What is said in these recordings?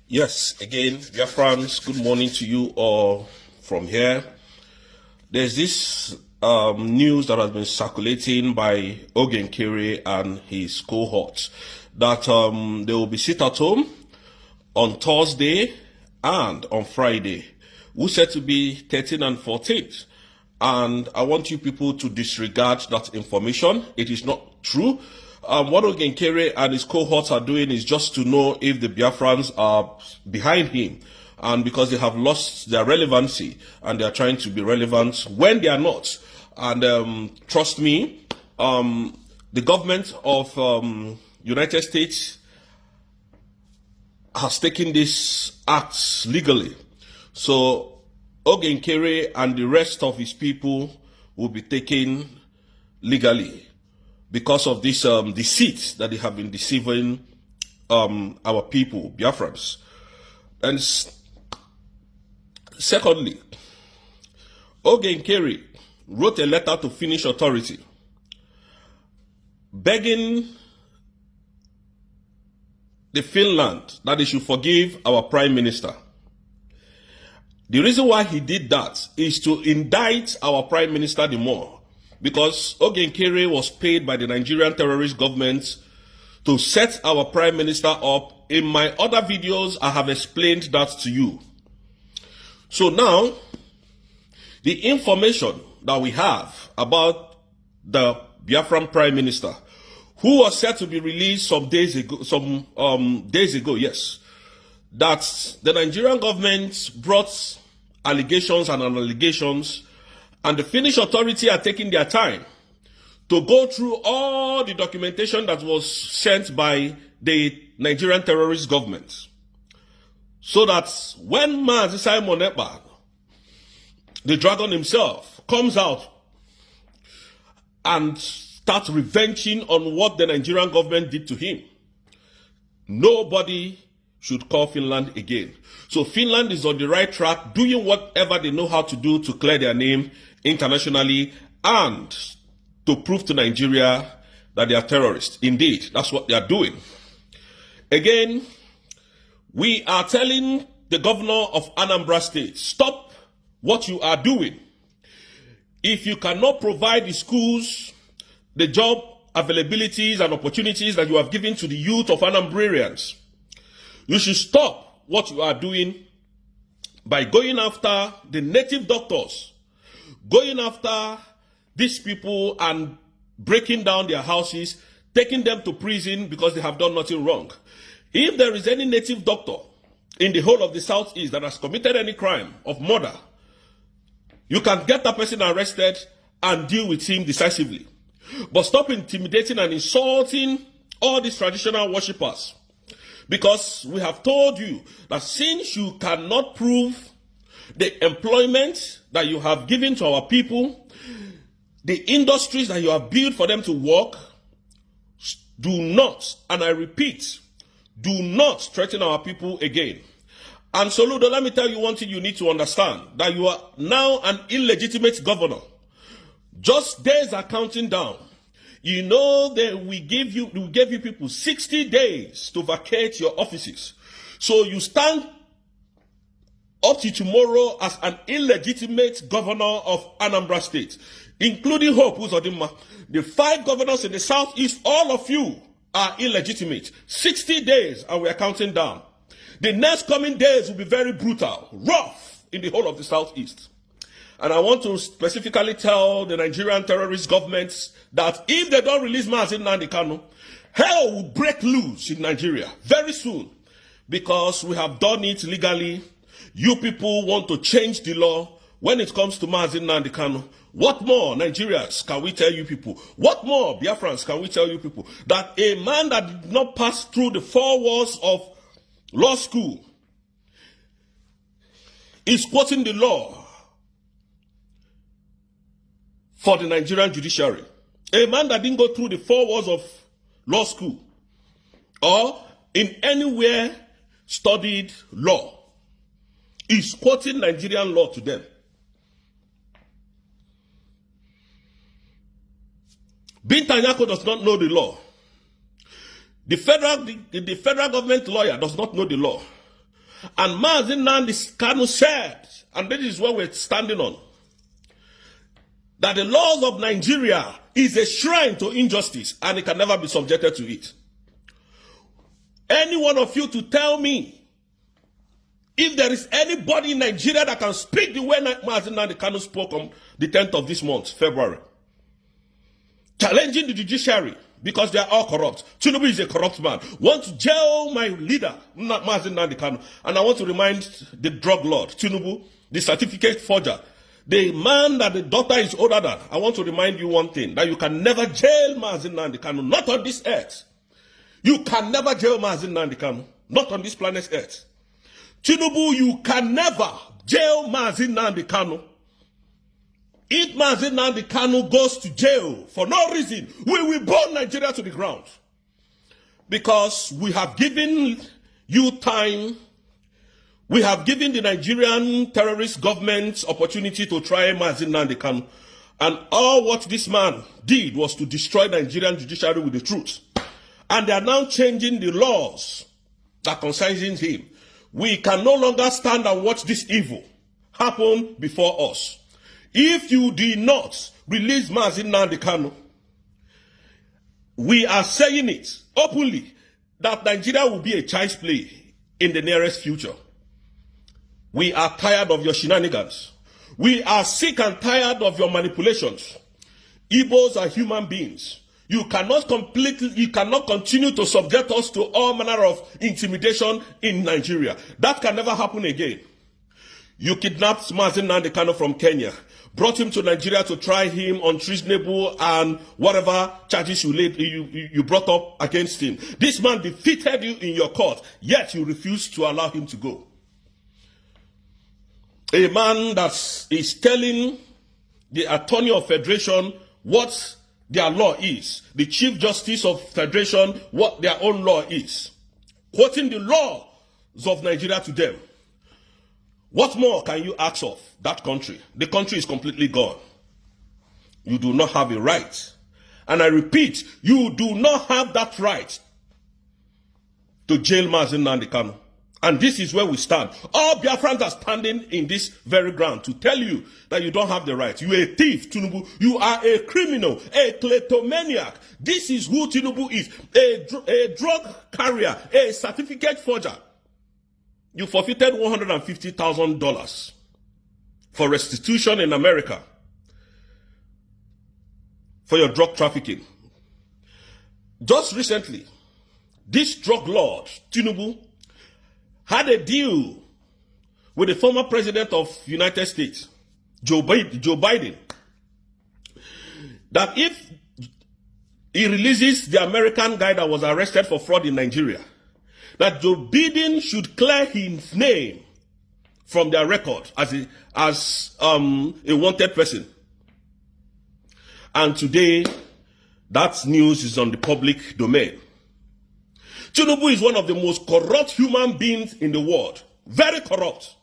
Yes, again, Biafrans, good morning to you all from here. There's this news that has been circulating by Ogenkere and his cohorts that they will be sit at home on Thursday and on Friday, who said to be 13th and 14th. And I want you people to disregard that information. It is not true. What Ogenkere and his cohorts are doing is just to know if the Biafrans are behind him, and because they have lost their relevancy and they are trying to be relevant when they are not. And trust me, the government of United States has taken this act legally. So Ogenkere and the rest of his people will be taken legally because of this deceit that they have been deceiving our people, Biafrans. And secondly, Ogenkere wrote a letter to Finnish authority begging the Finland that they should forgive our prime minister. The reason why he did that is to indict our prime minister the more, because Ogenkere was paid by the Nigerian terrorist government to set our prime minister up. In my other videos, I have explained that to you. So now, the information that we have about the Biafran prime minister, who was said to be released some days ago, yes, that the Nigerian government brought allegations and allegations, and the Finnish authority are taking their time to go through all the documentation that was sent by the Nigerian terrorist government, so that when Mazi Simon Ekpa, the dragon himself, comes out and starts revenging on what the Nigerian government did to him, nobody should call Finland again. So Finland is on the right track, doing whatever they know how to do to clear their name internationally and to prove to Nigeria that they are terrorists. Indeed, that's what they are doing. Again, we are telling the governor of Anambra State, stop what you are doing. If you cannot provide the schools, the job availabilities and opportunities that you have given to the youth of Anambrarians, you should stop what you are doing by going after the native doctors, going after these people and breaking down their houses, taking them to prison because they have done nothing wrong. If there is any native doctor in the whole of the Southeast that has committed any crime of murder, you can get that person arrested and deal with him decisively. But stop intimidating and insulting all these traditional worshippers. Because we have told you that since you cannot prove the employment that you have given to our people, the industries that you have built for them to work, do not, and I repeat, do not threaten our people again. And Soludo, let me tell you one thing you need to understand, that you are now an illegitimate governor. Just days are counting down. You know that we gave you people 60 days to vacate your offices. So you stand up to tomorrow as an illegitimate governor of Anambra State, including Hope Uzodinma. The 5 governors in the Southeast, all of you are illegitimate. 60 days and we are counting down. The next coming days will be very brutal, rough in the whole of the Southeast. And I want to specifically tell the Nigerian terrorist governments that if they don't release Nnamdi Kanu, hell will break loose in Nigeria very soon, because we have done it legally. You people want to change the law when it comes to Nnamdi Kanu. What more, Nigerians, can we tell you people? What more, Biafrans, can we tell you people? That a man that did not pass through the 4 walls of law school is quoting the law for the Nigerian judiciary. A man that didn't go through the 4 walls of law school or in anywhere studied law is quoting Nigerian law to them. Bintanyako does not know the law. The federal government lawyer does not know the law. And Nnamdi Kanu said, and this is what we're standing on, that the laws of Nigeria is a shrine to injustice and it can never be subjected to it. Any one of you to tell me if there is anybody in Nigeria that can speak the way Nnamdi Kanu spoke on the 10th of this month, February, challenging the judiciary because they are all corrupt. Tinubu is a corrupt man. Want to jail my leader, Nnamdi Kanu. And I want to remind the drug lord, Tinubu, the certificate forger, the man that the daughter is older than. I want to remind you one thing, that you can never jail Nnamdi Kanu, not on this earth. You can never jail Nnamdi Kanu, not on this planet earth. Tinubu, you can never jail Nnamdi Kanu. If Nnamdi Kanu goes to jail for no reason, we will burn Nigeria to the ground. Because we have given you time, we have given the Nigerian terrorist government opportunity to try Nnamdi Kanu. And all what this man did was to destroy the Nigerian judiciary with the truth. And they are now changing the laws that concerns him. We can no longer stand and watch this evil happen before us. If you did not release Nnamdi Kanu, we are saying it openly that Nigeria will be a child's play in the nearest future. We are tired of your shenanigans. We are sick and tired of your manipulations. Igbos are human beings. You cannot continue to subject us to all manner of intimidation in Nigeria. That can never happen again. You kidnapped Nnamdi Kanu from Kenya, brought him to Nigeria to try him on treasonable and whatever charges you brought up against him. This man defeated you in your court, yet you refused to allow him to go. A man that is telling the Attorney of Federation what their law is, the Chief Justice of Federation what their own law is, quoting the laws of Nigeria to them. What more can you ask of that country? The country is completely gone. You do not have a right. And I repeat, you do not have that right to jail Nnamdi Kanu. And this is where we stand. All Biafrans are standing in this very ground to tell you that you don't have the right. You are a thief, Tinubu. You are a criminal, a kleptomaniac. This is who Tinubu is. A drug carrier, a certificate forger. You forfeited $150,000 for restitution in America for your drug trafficking. Just recently, this drug lord, Tinubu, had a deal with the former president of the United States, Joe Biden, that if he releases the American guy that was arrested for fraud in Nigeria, that Joe Biden should clear his name from their record as a wanted person. And today, that news is on the public domain. Tinubu is one of the most corrupt human beings in the world. Very corrupt.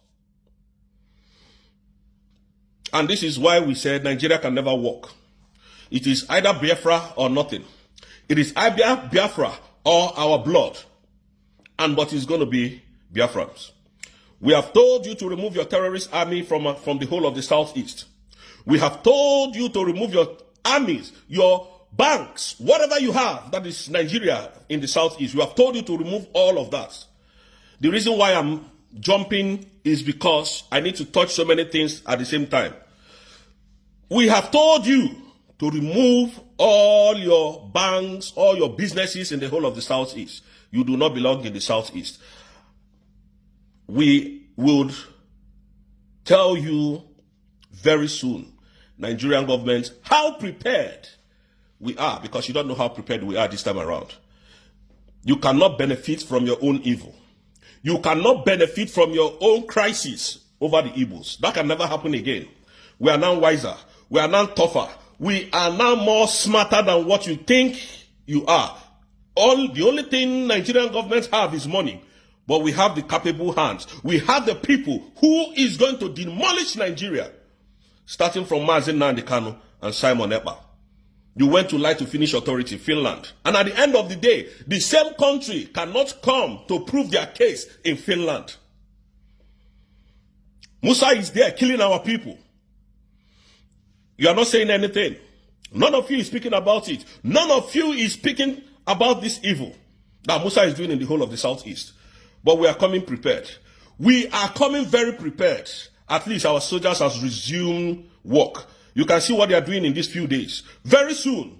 And this is why we said Nigeria can never work. It is either Biafra or nothing. It is either Biafra or our blood. And what is going to be Biafrans. We have told you to remove your terrorist army from the whole of the southeast. We have told you to remove your armies, your banks, whatever you have that is Nigeria in the southeast. We have told you to remove all of that. The reason why I'm jumping is because I need to touch so many things at the same time. We have told you to remove all your banks, all your businesses in the whole of the southeast. You do not belong in the southeast. We would tell you very soon, Nigerian government, how prepared we are, because you don't know how prepared we are this time around. You cannot benefit from your own evil. You cannot benefit from your own crisis over the evils. That can never happen again. We are now wiser. We are now tougher. We are now more smarter than what you think you are. The only thing Nigerian governments have is money. But we have the capable hands. We have the people who is going to demolish Nigeria. Starting from Nnamdi Kanu and Simon Ekpa. You went to lie to finish authority, Finland. And at the end of the day, the same country cannot come to prove their case in Finland. Musa is there killing our people. You are not saying anything. None of you is speaking about it. None of you is speaking about this evil that Musa is doing in the whole of the southeast. But we are coming prepared. We are coming very prepared. At least our soldiers has resumed work. You can see what they are doing in these few days. Very soon,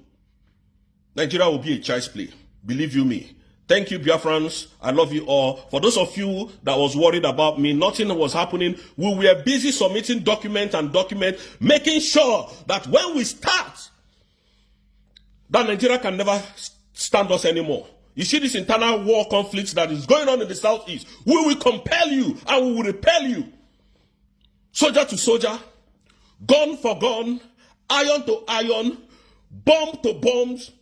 Nigeria will be a child's play. Believe you me. Thank you, Biafrans. I love you all. For those of you that was worried about me, nothing was happening. We were busy submitting document, making sure that when we start, that Nigeria can never stand us anymore. You see this internal war conflict that is going on in the southeast. We will compel you and we will repel you. Soldier to soldier, gun for gun, iron to iron, bomb to bombs,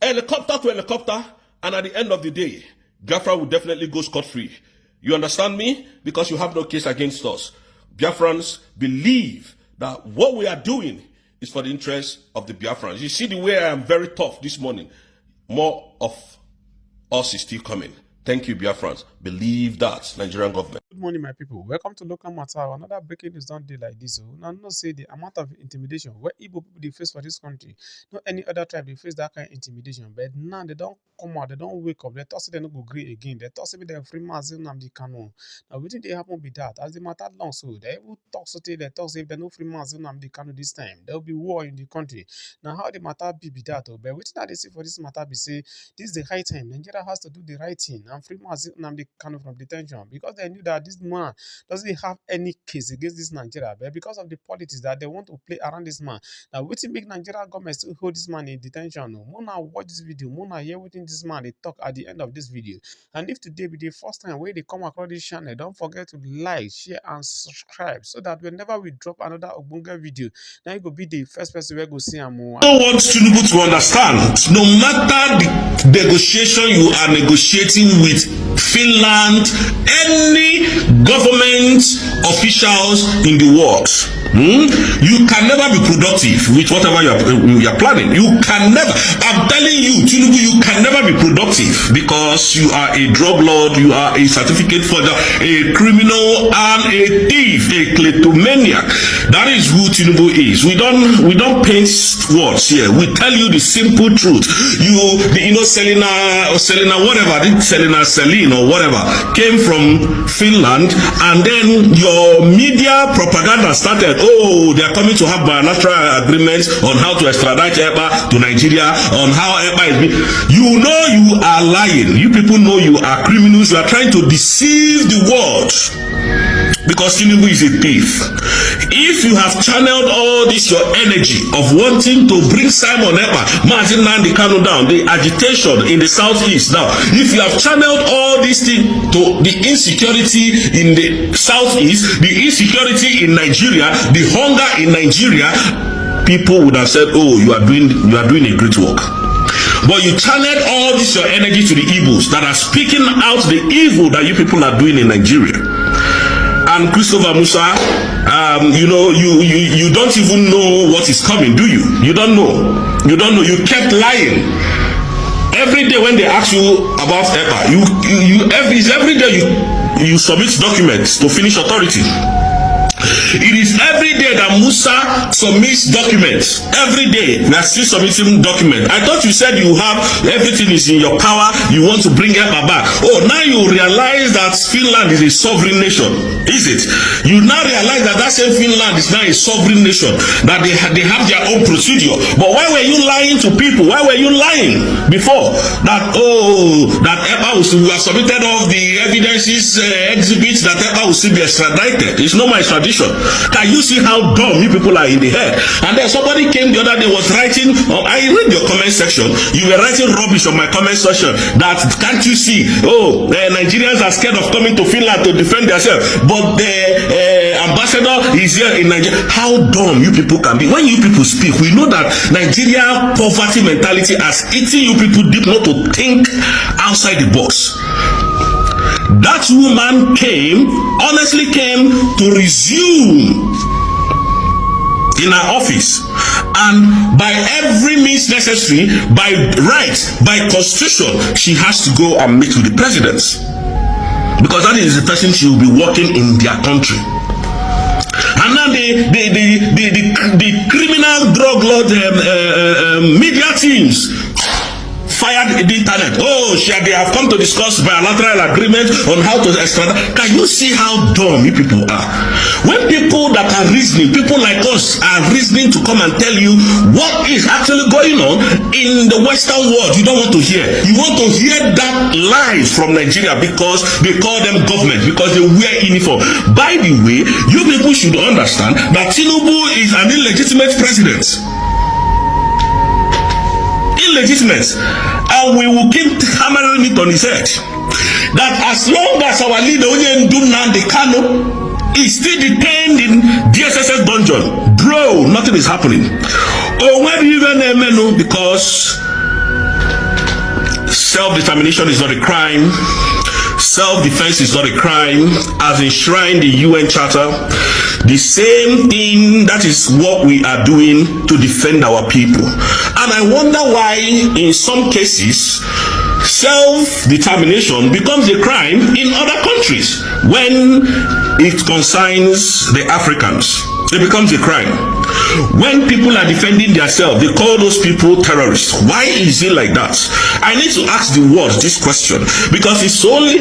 helicopter to helicopter, and at the end of the day, Biafra will definitely go scot-free. You understand me? Because you have no case against us. Biafrans believe that what we are doing is for the interest of the Biafrans. You see the way I am very tough this morning. More of us is still coming. Thank you, Biafrans. Believe that, Nigerian government. Good morning, my people. Welcome to Local Matter. Another breaking news don't do like this. Now, not say the amount of intimidation where Igbo people they face for this country. Not any other tribe they face that kind of intimidation. But now they don't come out. They don't wake up. They toss it. They don't go agree again. They toss it. They free Nnamdi Kanu. Now, we think they happen be that as the matter long so they will talk so they talk if they no free Nnamdi Kanu this time. There will be war in the country. Now, how the matter be that? But we think they say for this matter be say this is the high time. Nigeria has to do the right thing and free Nnamdi Kanu from detention because they knew that this man doesn't have any case against this Nigeria, but because of the politics that they want to play around this man. Now, what make Nigeria government still hold this man in detention? No, Mona watch this video, Mona hear what this man they talk at the end of this video. And if today be the first time where they come across this channel, don't forget to like, share, and subscribe so that whenever we drop another Ogbonge video, now you go be the first person where go see him. I don't want Tinubu to understand. No matter the negotiation you are negotiating with Finland, any government officials in the world, you can never be productive with whatever you are planning. You can never. I'm telling you, Tinubu, you can never be productive because you are a drug lord, you are a certificate forger, a criminal, and a thief, a kleptomaniac. That is who Tinubu is. We don't paint words here. We tell you the simple truth. Selena, whatever, Celine or whatever, came from Finland, and then your media propaganda started. Oh, they are coming to have bilateral agreements on how to extradite Eba to Nigeria, on how Eba is being. You know you are lying. You people know you are criminals. You are trying to deceive the world. Because Tinubu is a thief. If you have channeled all this your energy of wanting to bring Simon Ekpa, Martin Nnamdi Kanu down, the agitation in the southeast now, if you have channeled all these things to the insecurity in the southeast, the insecurity in Nigeria, the hunger in Nigeria, people would have said, oh, you are doing a great work. But you channeled all this your energy to the Igbos that are speaking out the evil that you people are doing in Nigeria. And Christopher Musa, you don't even know what is coming, do you? You don't know. You kept lying. Every day when they ask you about EPA, every day you submit documents to Finnish authority. It is every day that Musa submits documents. Every day we are still submitting documents. I thought you said you have everything is in your power. You want to bring Eba back. Oh, now you realize that Finland is a sovereign nation. Is it? You now realize that same Finland is now a sovereign nation. That they have their own procedure. But why were you lying to people? Why were you lying before? That Eba we have submitted all the evidences, exhibits that Eba will still be extradited. It's not my extradition. Can you see how dumb you people are in the head? And then somebody came the other day was writing, I read your comment section, you were writing rubbish on my comment section that can't you see, Nigerians are scared of coming to Finland to defend themselves, but the ambassador is here in Nigeria. How dumb you people can be. When you people speak, we know that Nigeria poverty mentality has eaten you people deep not to think outside the box. That woman honestly came to resume in her office, and by every means necessary, by right, by constitution, she has to go and meet with the president, because that is the person she will be working in their country. now the criminal drug lord media teams fired the internet. Oh, they have come to discuss bilateral agreement on how to extradite. Can you see how dumb you people are? When people that are reasoning, people like us are reasoning to come and tell you what is actually going on in the Western world, you don't want to hear. You want to hear that lies from Nigeria because they call them government, because they wear uniform. By the way, you people should understand that Tinubu is an illegitimate president. Illegitimate, and we will keep hammering it on his head that as long as our leader Nnamdi Kanu is still detained in DSS dungeon, bro, nothing is happening. Or maybe even because self-determination is not a crime, self-defense is not a crime, as enshrined in the UN Charter. The same thing, that is what we are doing to defend our people. And I wonder why in some cases self-determination becomes a crime in other countries. When it concerns the Africans, it becomes a crime. When people are defending themselves, they call those people terrorists. Why is it like that? I need to ask the world this question, because it's only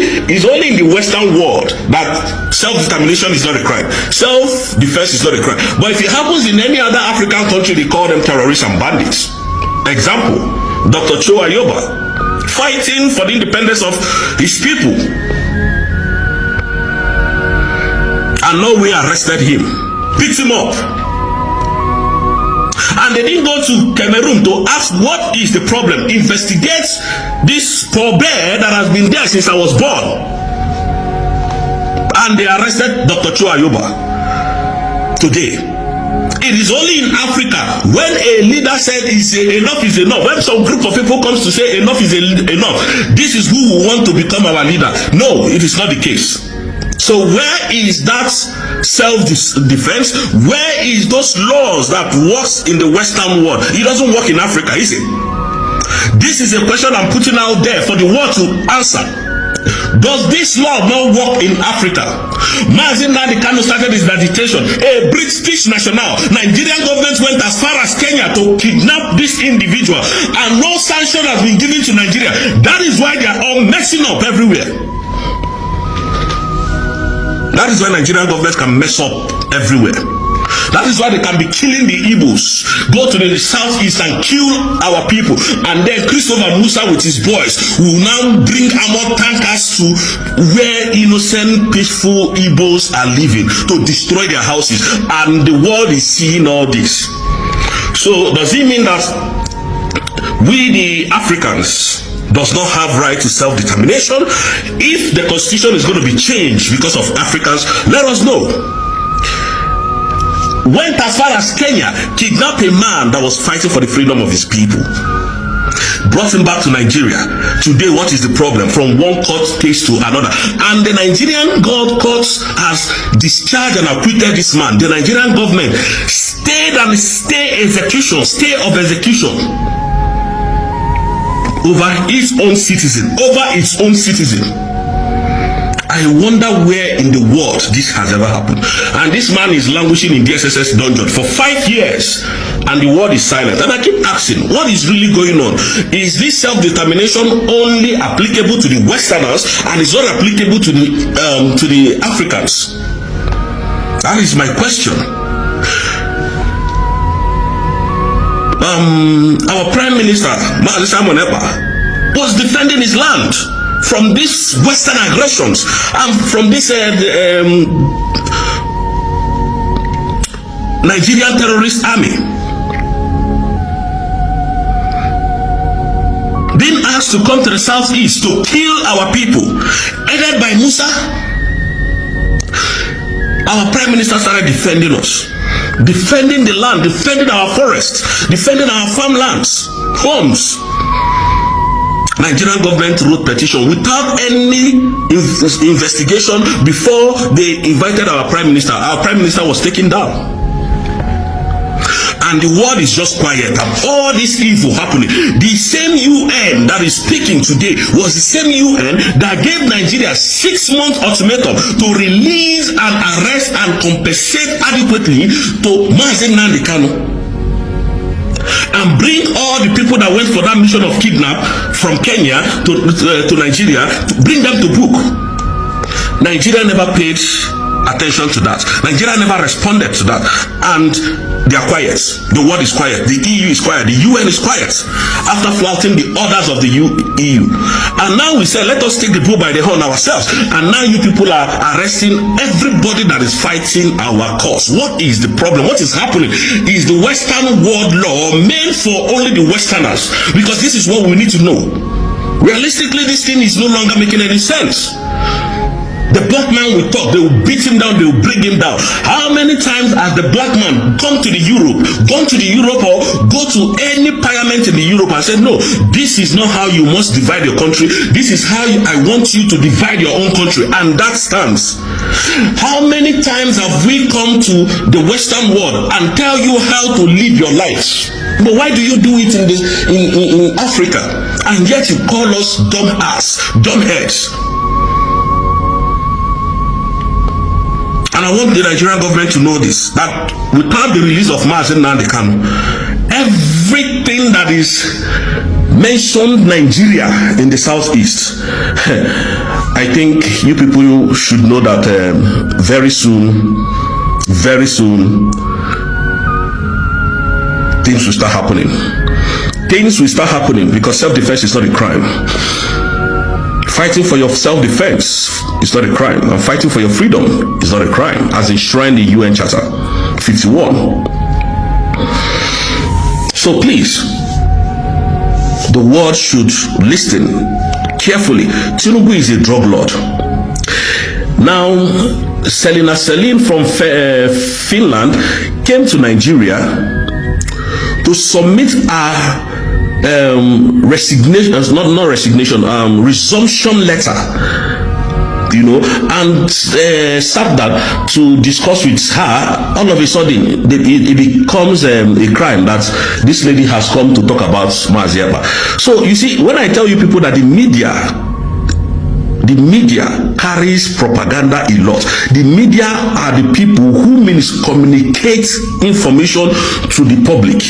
in the Western world that self-determination is not a crime. Self-defense is not a crime. But if it happens in any other African country, they call them terrorists and bandits. Example, Dr. Cho Ayoba, fighting for the independence of his people. And now we arrested him, picked him up. And they didn't go to Cameroon to ask what is the problem, investigate this poor bear that has been there since I was born. And they arrested Dr. Cho Ayoba today. It is only in Africa when a leader said enough is enough. When some group of people comes to say enough is enough, this is who will want to become our leader. No, it is not the case. So where is that self-defense? Where is those laws that works in the Western world? It doesn't work in Africa, is it? This is a question I'm putting out there for the world to answer. Does this law not work in Africa? Nnamdi Kanu started his agitation. A British national, Nigerian government went as far as Kenya to kidnap this individual, and no sanction has been given to Nigeria. That is why they are all messing up everywhere. That is why Nigerian government can mess up everywhere. That is why they can be killing the Igbos, go to the southeast and kill our people. And then Christopher Musa with his boys will now bring armored tankers to where innocent, peaceful Igbos are living to destroy their houses. And the world is seeing all this. So does it mean that we the Africans does not have right to self-determination? If the constitution is going to be changed because of Africans, let us know. Went as far as Kenya, kidnapped a man that was fighting for the freedom of his people, brought him back to Nigeria. Today, what is the problem? From one court case to another, and the Nigerian court has discharged and acquitted this man. The Nigerian government stayed and stay of execution over its own citizen. I wonder where in the world this has ever happened. And this man is languishing in DSS dungeon for 5 years, and the world is silent. And I keep asking, what is really going on? Is this self-determination only applicable to the Westerners and is not applicable to the Africans? That is my question. Our Prime Minister, Simon Ekpa, was defending his land from these Western aggressions and from this Nigerian terrorist army. Being asked to come to the southeast to kill our people, headed by Musa. Our Prime Minister started defending us, defending the land, defending our forests, defending our farmlands, homes. Nigerian government wrote petition without any investigation before they invited our Prime Minister. Our Prime Minister was taken down. and the world is just quiet. All this evil happening. The same UN that is speaking today was the same UN that gave Nigeria 6-month ultimatum to release and arrest and compensate adequately to Nnamdi Kanu and bring all the people that went for that mission of kidnap from Kenya to Nigeria, to bring them to book. Nigeria never paid attention to that. Nigeria never responded to that, and they are quiet. The world is quiet. The EU is quiet. The UN is quiet after flouting the orders of the EU. And now we say, let us take the bull by the horn ourselves. And now you people are arresting everybody that is fighting our cause. What is the problem? What is happening? Is the Western world law meant for only the Westerners? Because this is what we need to know. Realistically, this thing is no longer making any sense. The black man will talk, they will beat him down, they will bring him down. How many times has the black man gone to the Europe or go to any parliament in the Europe and said, no, this is not how you must divide your country. This is how I want you to divide your own country. And that stands. How many times have we come to the Western world and tell you how to live your life? But why do you do it in Africa? And yet you call us dumb ass, dumb heads. And I want the Nigerian government to know this, that without the release of Nnamdi Kanu, everything that is mentioned Nigeria in the southeast, I think you people should know that very soon, things will start happening. Things will start happening because self-defense is not a crime. Fighting for your self-defense is not a crime, and fighting for your freedom is not a crime, as enshrined in UN Charter 51. So please, the world should listen carefully. Tinubu is a drug lord. Now, Selina Selin from Finland came to Nigeria to submit a resumption letter, and sat down to discuss with her. All of a sudden, it becomes a crime that this lady has come to talk about Maziaba. So you see, when I tell you people that the media carries propaganda a lot. The media are the people who miscommunicate information to the public.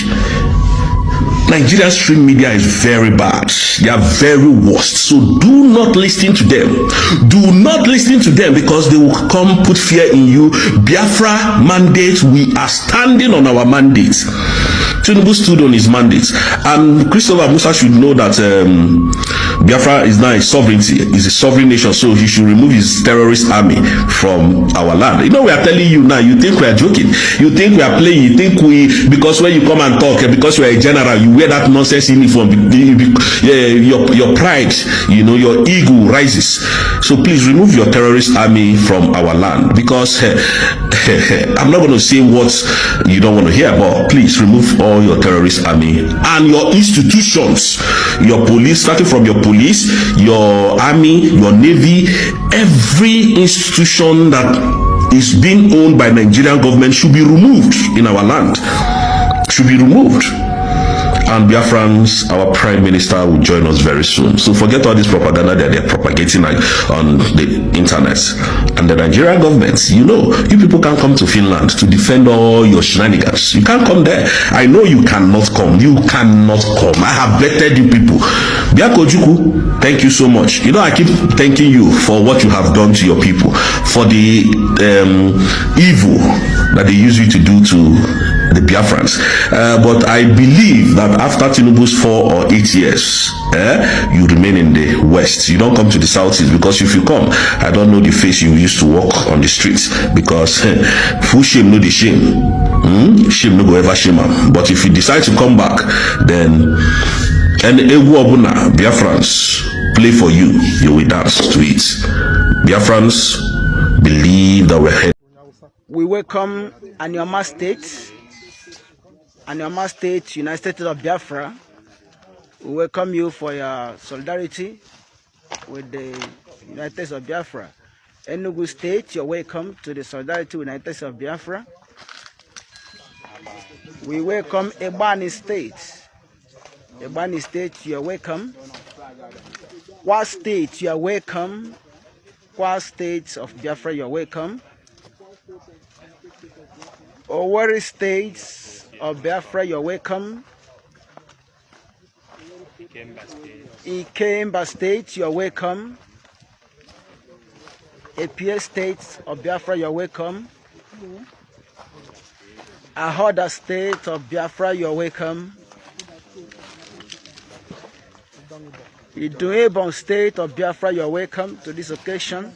Nigerian stream media is very bad. They are very worst. So do not listen to them. Do not listen to them, because they will come put fear in you. Biafra mandate, we are standing on our mandate. Tinubu stood on his mandate. And Christopher Musa should know that Biafra is now a sovereignty. Is a sovereign nation, so he should remove his terrorist army from our land. We are telling you now, you think we are joking. You think we are playing. You think because when you come and talk, because you are a general, you wear that nonsense uniform. Your pride, your ego rises. So please remove your terrorist army from our land, because I'm not going to say what you don't want to hear, but please remove all your terrorist army and your institutions, your police, starting from your police, your army, your navy. Every institution that is being owned by Nigerian government should be removed in our land. Should be removed. And Biafrans, our prime minister, will join us very soon. So forget all this propaganda that they're propagating on the internet. And the Nigerian government, you people can't come to Finland to defend all your shenanigans. You can't come there. I know you cannot come. You cannot come. I have vetted you people. Biakojuku, thank you so much. I keep thanking you for what you have done to your people, for the evil that they use you to do to the Biafrans. But I believe that after Tinubu's 4 or 8 years, you remain in the West. You don't come to the Southeast, because if you come, I don't know the face you used to walk on the streets, because full shame no the shame. Shame no go ever shame. But if you decide to come back, then and Biafrans play for you, you will dance to it. Biafrans believe that we're headed. We welcome Anioma State, United States of Biafra. We welcome you for your solidarity with the United States of Biafra. Enugu State, you're welcome to the solidarity with the United States of Biafra. We welcome Ebani State. Ebani State, you are welcome. Kwa State, you are welcome. Kwa State of Biafra, you are welcome. Owerri State of Biafra, you are welcome. Ikemba State, you are welcome. Apia State of Biafra, you are welcome. Ahoda State of Biafra, you are welcome. Iduebon State of Biafra, you are welcome to this occasion.